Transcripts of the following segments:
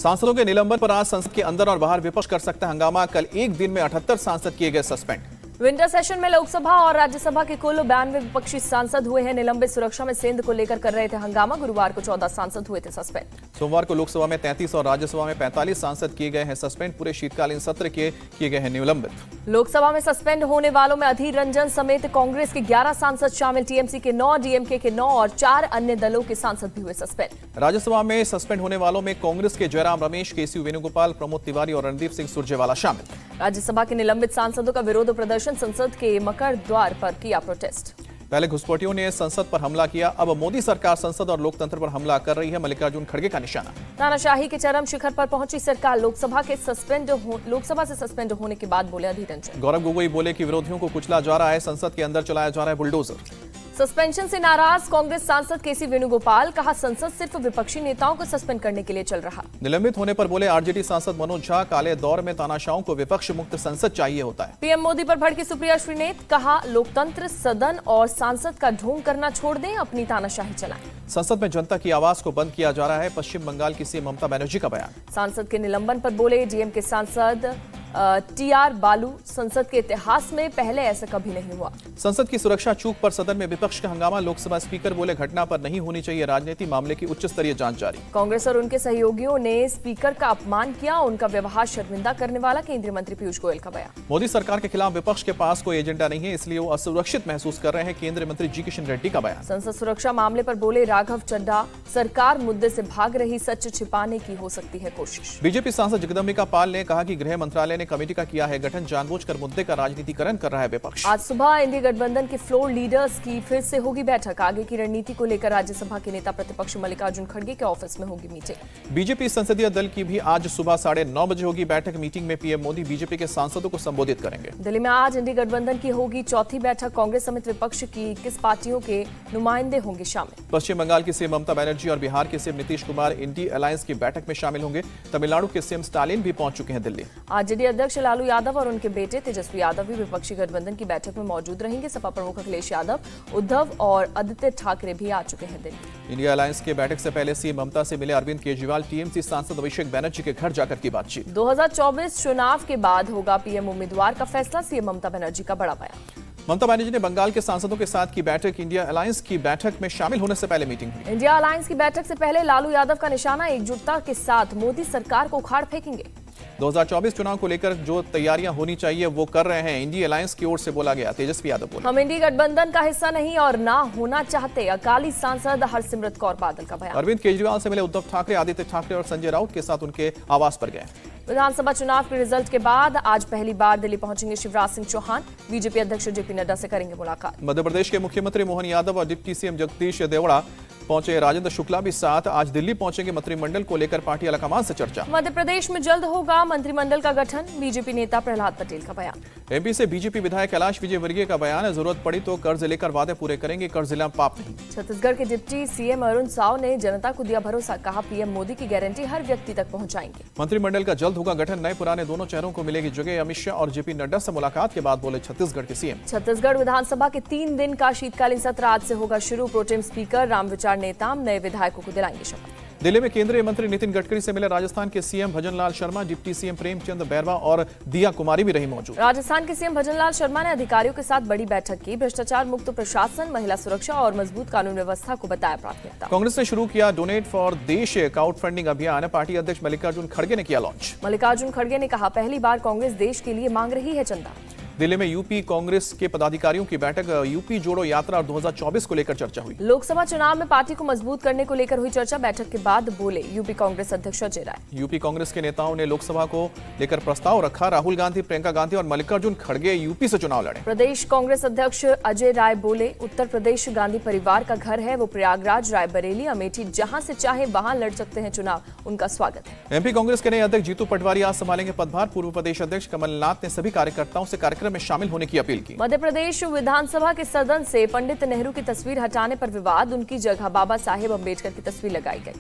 सांसदों के निलंबन पर आज संसद के अंदर और बाहर विपक्ष कर सकता है हंगामा। कल एक दिन में 78 सांसद किए गए सस्पेंड। विंटर सेशन में लोकसभा और राज्यसभा के कुल 92 विपक्षी सांसद हुए हैं निलंबित। सुरक्षा में सेंध को लेकर कर रहे थे हंगामा। गुरुवार को 14 सांसद हुए थे सस्पेंड। सोमवार को लोकसभा में 33 और राज्यसभा में 45 सांसद किए गए हैं सस्पेंड। पूरे शीतकालीन सत्र के किए गए हैं निलंबित। लोकसभा में सस्पेंड होने वालों में अधीर रंजन समेत कांग्रेस के 11 सांसद शामिल। टीएमसी के 9, डीएमके के 9 और 4 अन्य दलों के सांसद भी हुए सस्पेंड। राज्यसभा में सस्पेंड होने वालों में कांग्रेस के जयराम रमेश, केसी वेणुगोपाल, प्रमोद तिवारी और रणदीप सिंह सुरजेवाला शामिल। राज्यसभा के निलंबित सांसदों का विरोध प्रदर्शन। संसद के मकर द्वार पर किया प्रोटेस्ट। पहले घुसपैठियों ने संसद पर हमला किया, अब मोदी सरकार संसद और लोकतंत्र पर हमला कर रही है। मल्लिकार्जुन खड़गे का निशाना। तानाशाही के चरम शिखर पर पहुंची सरकार। लोकसभा से सस्पेंड होने के बाद बोले अधीर रंजन। गौरव गोगोई बोले कि विरोधियों को कुचला जा रहा है, संसद के अंदर चलाया जा रहा है बुलडोजर। सस्पेंशन से नाराज कांग्रेस सांसद केसी वेणुगोपाल। कहा संसद सिर्फ विपक्षी नेताओं को सस्पेंड करने के लिए चल रहा। निलंबित होने पर बोले आरजेडी सांसद मनोज झा, काले दौर में तानाशाहों को विपक्ष मुक्त संसद चाहिए होता है। पीएम मोदी पर भड़की सुप्रिया श्रीनेत। कहा लोकतंत्र, सदन और सांसद का ढोंग करना छोड़ दें, अपनी तानाशाही चलाएं। संसद में जनता की आवाज को बंद किया जा रहा है। पश्चिम बंगाल की सीएम ममता बनर्जी का बयान। सांसद के निलंबन पर बोले डीएमके सांसद टीआर बालू। संसद के इतिहास में पहले ऐसा कभी नहीं हुआ। संसद की सुरक्षा चूक पर सदन में विपक्ष का हंगामा। लोकसभा स्पीकर बोले घटना पर नहीं होनी चाहिए राजनीति, मामले की उच्च स्तरीय जांच जारी। कांग्रेस और उनके सहयोगियों ने स्पीकर का अपमान किया। उनका व्यवहार शर्मिंदा करने वाला। केंद्रीय मंत्री पीयूष गोयल का बयान। मोदी सरकार के खिलाफ विपक्ष के पास कोई एजेंडा नहीं है, इसलिए वो असुरक्षित महसूस कर रहे हैं। केंद्रीय मंत्री जी किशन रेड्डी का बयान। संसद सुरक्षा मामले पर बोले राघव चड्ढा। सरकार मुद्दे से भाग रही, सच छिपाने की हो सकती है कोशिश। बीजेपी सांसद जगदम्बिका पाल ने कहा कि गृह मंत्रालय ने कमेटी का किया है गठन, जानबूझकर मुद्दे का राजनीतिकरण कर रहा है विपक्ष। आज सुबह इंडिया गठबंधन के फ्लोर लीडर्स की फिर से होगी बैठक। आगे की रणनीति को लेकर राज्यसभा के नेता प्रतिपक्ष मल्लिकार्जुन खड़गे के ऑफिस में होगी मीटिंग। बीजेपी संसदीय दल की भी आज सुबह 9:30 बजे होगी बैठक। मीटिंग में पीएम मोदी बीजेपी के सांसदों को संबोधित करेंगे। दिल्ली में आज इंडिया गठबंधन की होगी चौथी बैठक। कांग्रेस समेत विपक्ष की 21 पार्टियों के नुमाइंदे होंगे शामिल। पश्चिम बंगाल की सीएम ममता बनर्जी और बिहार के CM Nitish Kumar INDI alliance की बैठक में शामिल होंगे। तमिलनाडु के सीएम स्टालिन भी पहुंच चुके हैं दिल्ली। आरजेडी अध्यक्ष लालू यादव और उनके बेटे तेजस्वी यादव भी विपक्षी गठबंधन की बैठक में मौजूद रहेंगे। सपा प्रमुख अखिलेश यादव, उद्धव और आदित्य ठाकरे भी आ चुके हैं दिल्ली। इंडिया अलायंस की बैठक से पहले सीएम ममता से मिले अरविंद केजरीवाल। टीएमसी सांसद अभिषेक बनर्जी के घर जाकर की बातचीत। 2024 चुनाव के बाद होगा पीएम उम्मीदवार का फैसला। सीएम ममता बनर्जी का बड़ा बयान। ममता बनर्जी ने बंगाल के सांसदों के साथ की बैठक। इंडिया अलायंस की बैठक में शामिल होने से पहले मीटिंग हुई। इंडिया अलायंस की बैठक से पहले लालू यादव का निशाना। एकजुटता के साथ मोदी सरकार को उखाड़ फेंकेंगे। 2024 चुनाव को लेकर जो तैयारियां होनी चाहिए वो कर रहे हैं, इंडिया अलायंस की ओर से बोला गया। तेजस्वी यादव बोले हम इंडिया गठबंधन का हिस्सा नहीं और ना होना चाहते। अकाली सांसद हरसिमरत कौर बादल का बयान। अरविंद केजरीवाल से मिले उद्धव ठाकरे, आदित्य ठाकरे और संजय राउत के साथ उनके आवास पर गए। विधानसभा चुनाव के रिजल्ट के बाद आज पहली बार दिल्ली पहुंचेंगे शिवराज सिंह चौहान। बीजेपी अध्यक्ष जेपी नड्डा से करेंगे मुलाकात। मध्य प्रदेश के मुख्यमंत्री मोहन यादव और डिप्टी सीएम जगदीश देवड़ा पहुंचे। राजेंद्र शुक्ला भी साथ आज दिल्ली पहुंचेंगे। मंत्रिमंडल को लेकर पार्टी आलाकमान से चर्चा। मध्य प्रदेश में जल्द होगा मंत्रिमंडल का गठन। बीजेपी नेता प्रहलाद पटेल का बयान। एमपी से बीजेपी विधायक कैलाश विजयवर्गीय का बयान है। जरूरत पड़ी तो कर्ज लेकर वादे पूरे करेंगे, कर्ज लेना पाप नहीं। छत्तीसगढ़ के डिप्टी सीएम अरुण साव ने जनता को दिया भरोसा। कहा पीएम मोदी की गारंटी हर व्यक्ति तक पहुंचाएंगे। मंत्रिमंडल का जल्द होगा गठन। नए पुराने दोनों चेहरों को मिलेगी जगह। अमित शाह और जेपी नड्डा से मुलाकात के बाद बोले छत्तीसगढ़ के सीएम। छत्तीसगढ़ विधानसभा के 3 दिन का शीतकालीन सत्र आज से होगा शुरू। प्रोटेम स्पीकर रामविचार नेताम नए विधायकों को दिलाएंगे शपथ। दिल्ली में केंद्रीय मंत्री नितिन गडकरी से मिले राजस्थान के CM Bhajanlal Sharma. Deputy CM Premchand Bairwa और दिया कुमारी भी रही मौजूद। राजस्थान के सीएम भजनलाल शर्मा ने अधिकारियों के साथ बड़ी बैठक की। भ्रष्टाचार मुक्त प्रशासन, महिला सुरक्षा और मजबूत कानून व्यवस्था को बताया प्राथमिकता। कांग्रेस ने शुरू किया डोनेट फॉर देश क्राउड फंडिंग अभियान। पार्टी अध्यक्ष मल्लिकार्जुन खड़गे ने किया लॉन्च। मल्लिकार्जुन खड़गे ने कहा पहली बार कांग्रेस देश के लिए मांग रही है चंदा। दिल्ली में यूपी कांग्रेस के पदाधिकारियों की बैठक। यूपी जोड़ो यात्रा और 2024 को लेकर चर्चा हुई। लोकसभा चुनाव में पार्टी को मजबूत करने को लेकर हुई चर्चा। बैठक के बाद बोले यूपी कांग्रेस अध्यक्ष अजय राय। यूपी कांग्रेस के नेताओं ने लोकसभा को लेकर प्रस्ताव रखा। राहुल गांधी, प्रियंका गांधी और मल्लिकार्जुन खड़गे यूपी से चुनाव लड़े। प्रदेश कांग्रेस अध्यक्ष अजय राय बोले उत्तर प्रदेश गांधी परिवार का घर है। वो प्रयागराज, रायबरेली, अमेठी जहां से चाहे वहां लड़ सकते हैं चुनाव। उनका स्वागत है। एमपी कांग्रेस के नए अध्यक्ष जीतू पटवारी आज संभालेंगे पदभार। पूर्व प्रदेश अध्यक्ष कमलनाथ ने सभी कार्यकर्ताओं से कार्यक्रम में शामिल होने की अपील की। मध्य प्रदेश विधानसभा के सदन से पंडित नेहरू की तस्वीर हटाने पर विवाद। उनकी जगह बाबा साहेब अम्बेडकर की तस्वीर लगाई गई।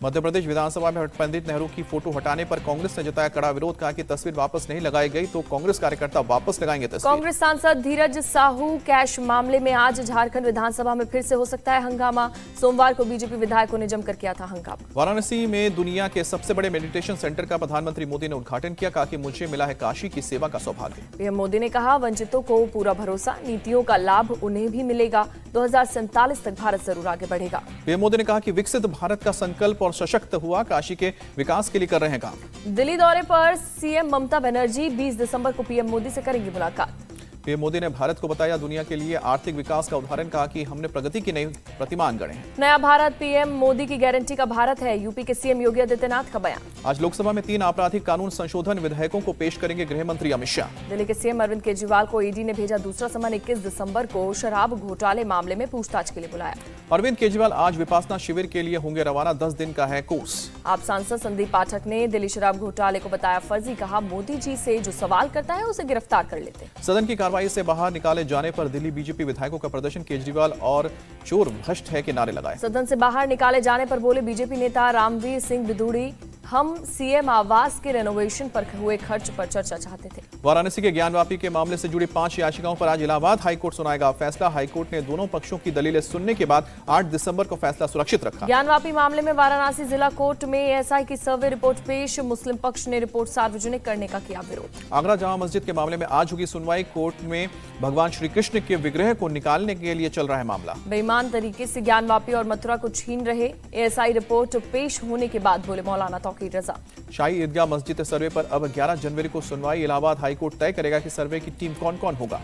मध्य प्रदेश विधानसभा में पंडित नेहरू की फोटो हटाने पर कांग्रेस ने जताया कड़ा विरोध, कहा कि तस्वीर वापस नहीं लगाई गई तो कांग्रेस कार्यकर्ता वापस लगाएंगे तस्वीर। कांग्रेस सांसद धीरज साहू कैश मामले में आज झारखंड विधानसभा में फिर से हो सकता है हंगामा। सोमवार को बीजेपी विधायकों ने जमकर किया था हंगामा। वाराणसी में दुनिया के सबसे बड़े मेडिटेशन सेंटर का प्रधानमंत्री मोदी ने उद्घाटन किया, कहा कि मुझे मिला है काशी की सेवा का सौभाग्य। पीएम मोदी ने कहा वंचितों को पूरा भरोसा, नीतियों का लाभ उन्हें भी मिलेगा। 2047 तक भारत जरूर आगे बढ़ेगा। पीएम मोदी ने कहा कि विकसित भारत का संकल्प और सशक्त हुआ काशी के विकास के लिए कर रहे हैं काम। दिल्ली दौरे पर सीएम ममता बनर्जी 20 दिसंबर को पीएम मोदी से करेंगी मुलाकात। पीएम मोदी ने भारत को बताया दुनिया के लिए आर्थिक विकास का उदाहरण, कहा कि हमने प्रगति की नई प्रतिमान गढ़े हैं। नया भारत पीएम मोदी की गारंटी का भारत है, यूपी के सीएम योगी आदित्यनाथ का बयान। आज लोकसभा में 3 आपराधिक कानून संशोधन विधेयकों को पेश करेंगे गृह मंत्री अमित शाह। दिल्ली के सीएम अरविंद केजरीवाल को ईडी ने भेजा दूसरा समन। 21 दिसंबर को शराब घोटाले मामले में पूछताछ के लिए बुलाया। अरविंद केजरीवाल आज विपासना शिविर के लिए होंगे रवाना, 10 दिन का है कोर्स। आप सांसद संदीप पाठक ने दिल्ली शराब घोटाले को बताया फर्जी, कहा मोदी जी से जो सवाल करता है उसे गिरफ्तार कर लेते। सदन की कार्रवाई से बाहर निकाले जाने पर दिल्ली बीजेपी विधायकों का प्रदर्शन, केजरीवाल और चोर भ्रष्ट है के नारे लगाए। सदन से बाहर निकाले जाने पर बोले बीजेपी नेता रामवीर सिंह बिधूड़ी, हम सीएम आवास के रेनोवेशन पर हुए खर्च पर चर्चा चाहते थे। वाराणसी के ज्ञानवापी के मामले से जुड़ी 5 याचिकाओं पर आज इलाहाबाद हाईकोर्ट सुनाएगा फैसला। हाईकोर्ट ने दोनों पक्षों की दलीलें सुनने के बाद 8 दिसंबर को फैसला सुरक्षित रखा। ज्ञानवापी मामले में वाराणसी जिला कोर्ट में एएसआई की सर्वे रिपोर्ट पेश, मुस्लिम पक्ष ने रिपोर्ट सार्वजनिक करने का किया विरोध। आगरा जामा मस्जिद के मामले में आज होगी सुनवाई। कोर्ट में भगवान श्री कृष्ण के विग्रह को निकालने के लिए चल रहा है मामला। बेईमान तरीके से ज्ञानवापी और मथुरा को छीन रहे, एएसआई रिपोर्ट पेश होने के बाद बोले मौलाना तौकीर रजा। शाही ईदगाह मस्जिद सर्वे पर अब 11 जनवरी को सुनवाई। इलाहाबाद हाईकोर्ट तय करेगा कि सर्वे की टीम कौन कौन होगा।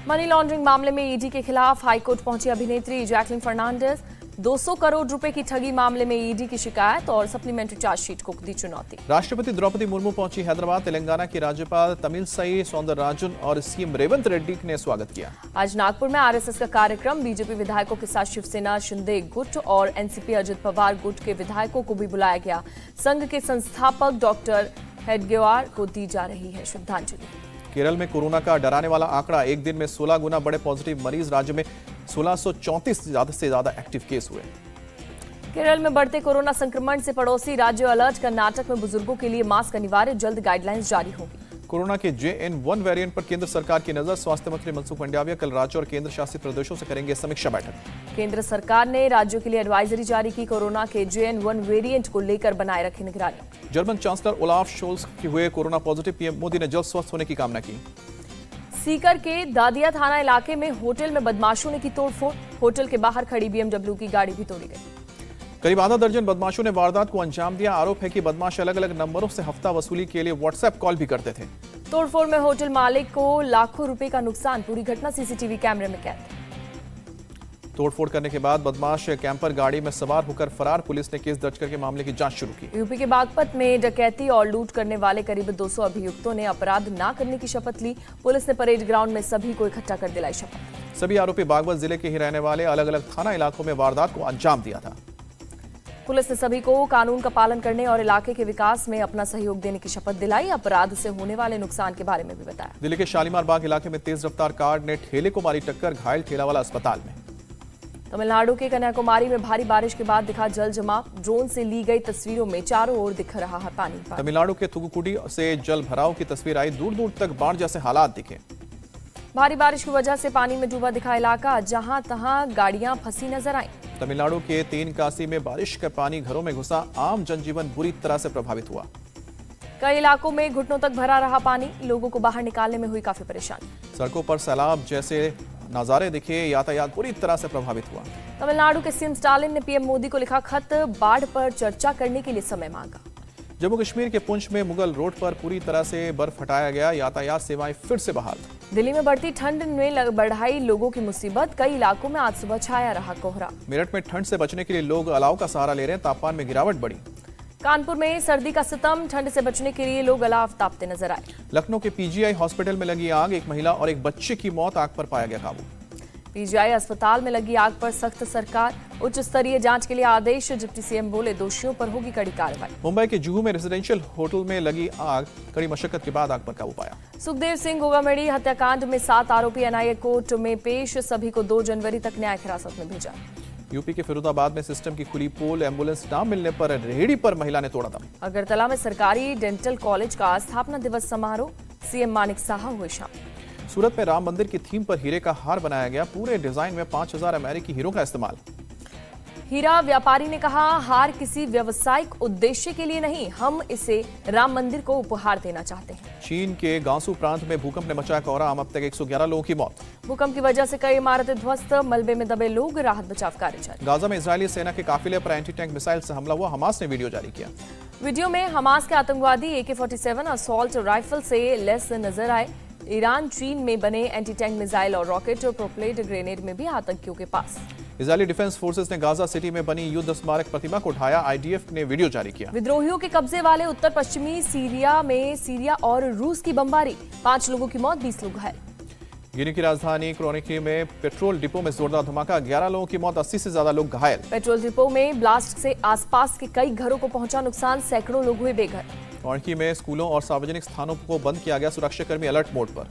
मनी लॉन्ड्रिंग मामले में ईडी के खिलाफ हाईकोर्ट पहुंची अभिनेत्री जैकलिन फर्नांडिस। 200 करोड़ रुपए की ठगी मामले में ईडी की शिकायत और सप्लीमेंट्री चार्जशीट को दी चुनौती। राष्ट्रपति द्रौपदी मुर्मू पहुंची हैदराबाद। तेलंगाना की राज्यपाल तमिलसाई सौंदरराजन और सीएम रेवंत रेड्डी ने स्वागत किया। आज नागपुर में आरएसएस का कार्यक्रम, बीजेपी विधायकों के साथ शिवसेना शिंदे गुट और एनसीपी अजित पवार गुट के विधायकों को भी बुलाया गया। संघ के संस्थापक डॉक्टर हेडगेवार को दी जा रही है श्रद्धांजलि। केरल में कोरोना का डराने वाला आंकड़ा, एक दिन में 16 गुना बढ़े पॉजिटिव मरीज। राज्य में 1634 से ज्यादा एक्टिव केस हुए। केरल में बढ़ते कोरोना संक्रमण से पड़ोसी राज्य अलर्ट। कर्नाटक में बुजुर्गों के लिए मास्क अनिवार्य, जल्द गाइडलाइंस जारी होगी। कोरोना के JN1 वेरिएंट पर केंद्र सरकार की नजर। स्वास्थ्य मंत्री मनसुख मंडाविया कल राज्यों और केंद्र शासित प्रदेशों से करेंगे समीक्षा बैठक। केंद्र सरकार ने राज्यों के लिए एडवाइजरी जारी की, कोरोना के JN1 वेरिएंट को लेकर बनाए रखी निगरानी। जर्मन चांसलर ओलाफ शोल्स हुए कोरोना पॉजिटिव। पीएम मोदी ने जल्द स्वस्थ होने की कामना की। सीकर के दादिया थाना इलाके में होटल में बदमाशों ने की तोड़फोड़, होटल के बाहर खड़ी BMW की गाड़ी भी तोड़ी गई। करीब आधा दर्जन बदमाशों ने वारदात को अंजाम दिया। आरोप है कि बदमाश अलग अलग नंबरों से हफ्ता वसूली के लिए व्हाट्सएप कॉल भी करते थे। तोड़फोड़ में होटल मालिक को लाखों रुपए का नुकसान, पूरी घटना सीसीटीवी कैमरे में कैद। तोड़फोड़ करने के बाद बदमाश कैंपर गाड़ी में सवार होकर फरार। पुलिस ने केस दर्ज करके मामले की जांच शुरू की। यूपी के बागपत में डकैती और लूट करने वाले करीब 200 अभियुक्तों ने अपराध न करने की शपथ ली। पुलिस ने परेड ग्राउंड में सभी को इकट्ठा कर दिलाई शपथ। सभी आरोपी बागपत जिले के ही रहने वाले, अलग अलग थाना इलाकों में वारदात को अंजाम दिया था। पुलिस ने सभी को कानून का पालन करने और इलाके के विकास में अपना सहयोग देने की शपथ दिलाई। अपराध से होने वाले नुकसान के बारे में भी बताया। दिल्ली के शालीमार बाग इलाके में तेज रफ्तार कार ने ठेले को मारी टक्कर, घायल ठेला वाला अस्पताल में। तमिलनाडु के कन्याकुमारी में भारी बारिश के बाद दिखा जल जमाव, ड्रोन से ली गई तस्वीरों में चारों ओर दिख रहा है पानी। तमिलनाडु के थुकुकुडी से जल भराव की तस्वीर आई, दूर दूर तक बाढ़ जैसे हालात दिखे। भारी बारिश की वजह से पानी में डूबा दिखा इलाका, जहां तहां गाड़ियां फंसी नजर आई। तमिलनाडु के तेनकासी में बारिश का पानी घरों में घुसा, आम जनजीवन बुरी तरह से प्रभावित हुआ। कई इलाकों में घुटनों तक भरा रहा पानी, लोगों को बाहर निकालने में हुई काफी परेशानी। सड़कों पर सैलाब जैसे नजारे दिखे, यातायात बुरी तरह से प्रभावित हुआ। तमिलनाडु के सीएम स्टालिन ने पीएम मोदी को लिखा खत, बाढ़ पर चर्चा करने के लिए समय मांगा। जम्मू कश्मीर के पुंछ में मुगल रोड पर पूरी तरह से बर्फ हटाया गया, यातायात सेवाएं फिर से बहाल। दिल्ली में बढ़ती ठंड ने बढ़ाई लोगों की मुसीबत, कई इलाकों में आज सुबह छाया रहा कोहरा। मेरठ में ठंड से बचने के लिए लोग अलाव का सहारा ले रहे हैं, तापमान में गिरावट बढ़ी। कानपुर में सर्दी का सितम, ठंड से बचने के लिए लोग अलाव तापते नजर आए। लखनऊ के PGI हॉस्पिटल में लगी आग, एक महिला और एक बच्चे की मौत, आग पर पाया गया काबू। PGI अस्पताल में लगी आग पर सख्त सरकार, उच्च स्तरीय जांच के लिए आदेश, डिप्टी सीएम बोले दोषियों पर होगी कड़ी कार्रवाई। मुंबई के जुहू में रेजिडेंशियल होटल में लगी आग, कड़ी मशक्कत के बाद आग पर काबू पाया। सुखदेव सिंह गोगामेडी हत्याकांड में 7 आरोपी NIA कोर्ट में पेश, सभी को 2 जनवरी तक न्यायिक हिरासत में भेजा। यूपी के फिरोजाबाद में सिस्टम की खुली पोल, एम्बुलेंस ना मिलने पर रेहड़ी पर महिला ने तोड़ा दम। अगरतला में सरकारी डेंटल कॉलेज का स्थापना दिवस समारोह, सीएम मानिक साहा हुए शामिल। सूरत में राम मंदिर की थीम पर हीरे का हार बनाया गया, पूरे डिजाइन में 5000 अमेरिकी हीरो का इस्तेमाल। हीरा व्यापारी ने कहा, हार किसी व्यवसायिक उद्देश्य के लिए नहीं, हम इसे राम मंदिर को उपहार देना चाहते हैं। चीन के गांसू प्रांत में भूकंप ने मचाया कोहराम, अब तक 111 लोगों की मौत। भूकंप की वजह से कई इमारतें ध्वस्त, मलबे में दबे लोग, राहत बचाव कार्य जारी। गाजा में इजरायली सेना के काफिले पर एंटी टैंक मिसाइल से हमला हुआ, हमास ने वीडियो जारी किया। वीडियो में हमास के आतंकवादी AK-47 असॉल्ट राइफल से लैस नजर आए। ईरान चीन में बने एंटी टैंक मिसाइल और रॉकेट और प्रोपेल्ड ग्रेनेड में भी आतंकियों के पास। इजरायली डिफेंस फोर्सेस ने गाजा सिटी में बनी युद्ध स्मारक प्रतिमा को उठाया, IDF ने वीडियो जारी किया। विद्रोहियों के कब्जे वाले उत्तर पश्चिमी सीरिया में सीरिया और रूस की बमबारी, 5 लोगों की मौत, 20 लोग घायल। गिनी की राजधानी क्रोनिकी में पेट्रोल डिपो में जोरदार धमाका, 11 लोगों की मौत, 80 से ज्यादा लोग घायल। पेट्रोल डिपो में ब्लास्ट से आसपास के कई घरों को पहुंचा नुकसान, सैकड़ों लोग हुए बेघर। क्रोनिकी में स्कूलों और सार्वजनिक स्थानों को बंद किया गया, सुरक्षाकर्मी अलर्ट मोड पर।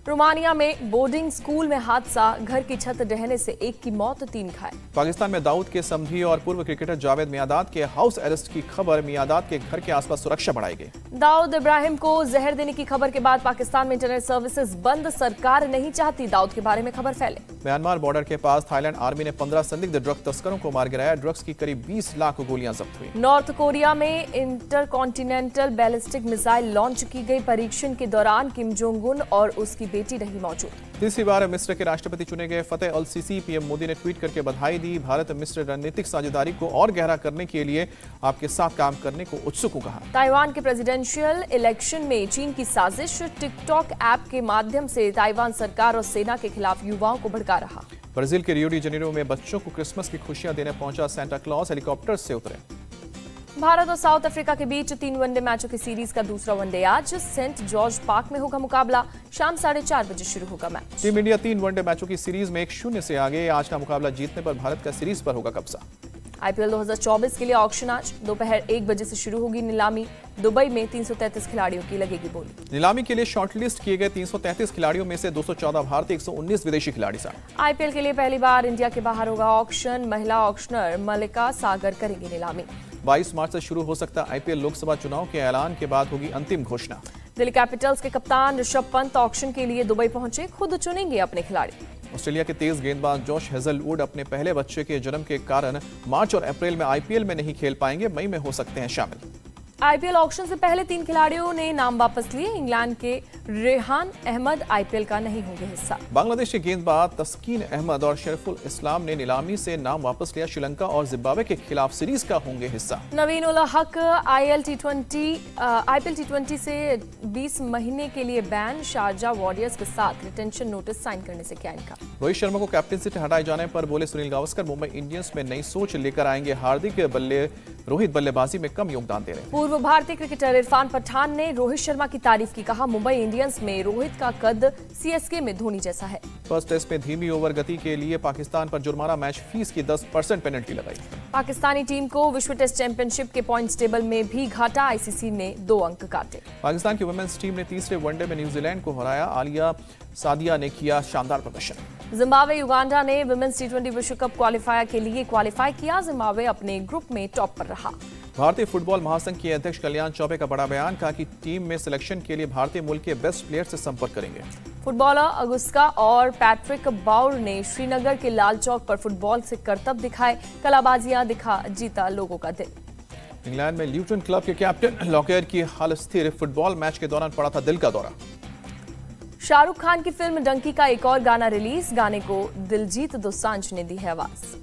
रोमानिया में बोर्डिंग स्कूल में हादसा, घर की छत ढहने से 1 की मौत, 3 घायल। पाकिस्तान में दाऊद के समधी और पूर्व क्रिकेटर जावेद मियादाद के हाउस अरेस्ट की खबर, मियादाद के घर के आसपास सुरक्षा बढ़ाई गई। दाऊद इब्राहिम को जहर देने की खबर के बाद पाकिस्तान में इंटरनेट सर्विसेज बंद, सरकार नहीं चाहती दाऊद के बारे में खबर फैले। म्यांमार बॉर्डर के पास थाईलैंड आर्मी ने 15 संदिग्ध ड्रग तस्करों को मार गिराया, ड्रग्स की करीब 20 लाख गोलियां जब्त हुई। नॉर्थ कोरिया में इंटरकॉन्टिनेंटल बैलिस्टिक मिसाइल लॉन्च की गई, परीक्षण के दौरान किम जोंग उन और उसकी बेटी रही मौजूद। तीसरी बार मिस्र के राष्ट्रपति चुने गए फतेह अल सीसी, पीएम मोदी ने ट्वीट करके बधाई दी। भारत मिस्र रणनीतिक साझेदारी को और गहरा करने के लिए आपके साथ काम करने को उत्सुक हो कहा। ताइवान के प्रेसिडेंशियल इलेक्शन में चीन की साजिश, टिकटॉक ऐप के माध्यम से ताइवान सरकार और सेना के खिलाफ युवाओं को भड़का रहा। ब्राजील के रियो डी जेनेरो में बच्चों को क्रिसमस की खुशियां देने पहुंचा सांता क्लॉज, हेलीकॉप्टर से उतरे। भारत और साउथ अफ्रीका के बीच 3 वनडे मैचों की सीरीज का दूसरा वनडे आज सेंट जॉर्ज पार्क में होगा मुकाबला, शाम 4:30 बजे शुरू होगा मैच। टीम इंडिया 3 वनडे मैचों की सीरीज में 1-0 से आगे, आज का मुकाबला जीतने पर भारत का सीरीज पर होगा कब्जा। IPL 2024 के लिए ऑक्शन आज दोपहर 1 बजे से शुरू होगी नीलामी, दुबई में 333 खिलाड़ियों की लगेगी बोली। नीलामी के लिए शॉर्टलिस्ट किए गए 333 खिलाड़ियों में से 214 भारतीय, 119 विदेशी खिलाड़ी शामिल। IPL के लिए पहली बार इंडिया के बाहर होगा ऑक्शन, महिला ऑक्शनर मल्लिका सागर करेंगी नीलामी। 22 मार्च से शुरू हो सकता IPL लोकसभा चुनाव के ऐलान के बाद होगी अंतिम घोषणा। दिल्ली कैपिटल्स के कप्तान ऋषभ पंत ऑक्शन के लिए दुबई पहुंचे, खुद चुनेंगे अपने खिलाड़ी। ऑस्ट्रेलिया के तेज गेंदबाज जॉश हेजलवुड अपने पहले बच्चे के जन्म के कारण मार्च और अप्रैल में IPL में नहीं खेल पाएंगे, मई में हो सकते हैं शामिल। IPL ऑक्शन से पहले 3 खिलाड़ियों ने नाम वापस लिए, इंग्लैंड के रेहान अहमद IPL का नहीं होंगे हिस्सा। बांग्लादेश के गेंदबाज तस्कीन अहमद और शरीफुल इस्लाम ने नीलामी से नाम वापस लिया, श्रीलंका और जिम्बाब्वे के खिलाफ सीरीज का होंगे हिस्सा। नवीन उल हक IPL T20 से 20 महीने के लिए बैन, शारजा वॉरियर्स के साथ रिटेंशन नोटिस साइन करने से किया इनकार। रोहित शर्मा को कैप्टन से हटाए जाने पर बोले सुनील गावस्कर, मुंबई इंडियंस में नई सोच लेकर आएंगे हार्दिक, रोहित बल्लेबाजी में कम योगदान दे रहे हैं। पूर्व भारतीय क्रिकेटर इरफान पठान ने रोहित शर्मा की तारीफ की, कहा मुंबई इंडियंस में रोहित का कद CSK में धोनी जैसा है। फर्स्ट टेस्ट में धीमी ओवर गति के लिए पाकिस्तान पर जुर्माना, मैच फीस की 10% पेनल्टी लगाई। पाकिस्तानी टीम को विश्व टेस्ट चैंपियनशिप के पॉइंट्स टेबल में भी घाटा, ICC ने 2 अंक काटे। पाकिस्तान की वुमेन्स टीम ने तीसरे वनडे में न्यूजीलैंड को हराया, आलिया सादिया ने किया शानदार प्रदर्शन। जिम्बाब्वे युगांडा ने वुमेन्स T20 विश्व कप क्वालिफायर के लिए क्वालिफाई किया, जिम्बाब्वे अपने ग्रुप में टॉप पर रहा। भारतीय फुटबॉल महासंघ के अध्यक्ष कल्याण चौबे का बड़ा बयान, कहा कि टीम में सिलेक्शन के लिए भारतीय मूल के बेस्ट प्लेयर से संपर्क करेंगे। फुटबॉलर अगुस्का और पैट्रिक बाउर ने श्रीनगर के लाल चौक पर फुटबॉल से करतब दिखाए, कलाबाजियां दिखा जीता लोगों का दिल। इंग्लैंड में ल्यूटन क्लब के कैप्टन लॉकेयर की हालत स्थिर, फुटबॉल मैच के दौरान पड़ा था दिल का दौरा। शाहरुख खान की फिल्म डंकी का एक और गाना रिलीज, गाने को दिलजीत दोसांझ ने दी है आवाज।